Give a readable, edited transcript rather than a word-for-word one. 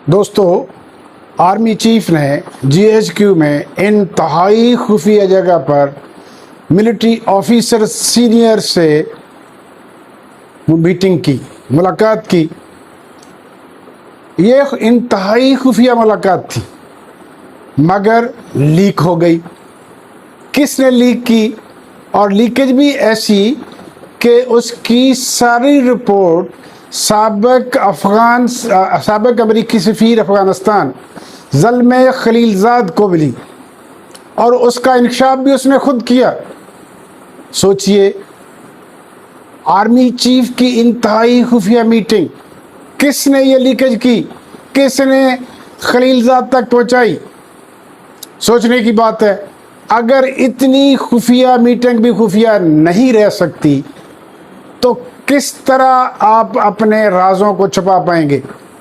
دوستو، army chief نے G H Q میں انتہائی خفیہ جگہ پر ملٹری آفیسر سینئر سے میٹنگ کی، ملاقات کی۔ یہ انتہائی خفیہ ملاقات تھی مگر لیک ہو گئی۔ کس نے لیک کی؟ اور لیکیج بھی ایسی کہ اس کی ساری رپورٹ سابق امریکی سفیر افغانستان زلمے خلیل زاد کو ملی اور اس کا انکشاف بھی اس نے خود کیا۔ سوچئے، آرمی چیف کی انتہائی خفیہ میٹنگ، کس نے یہ لیکیج کی؟ کس نے خلیل زاد تک پہنچائی؟ سوچنے کی بات ہے۔ اگر اتنی خفیہ میٹنگ بھی خفیہ نہیں رہ سکتی تو کس طرح آپ اپنے رازوں کو چھپا پائیں گے؟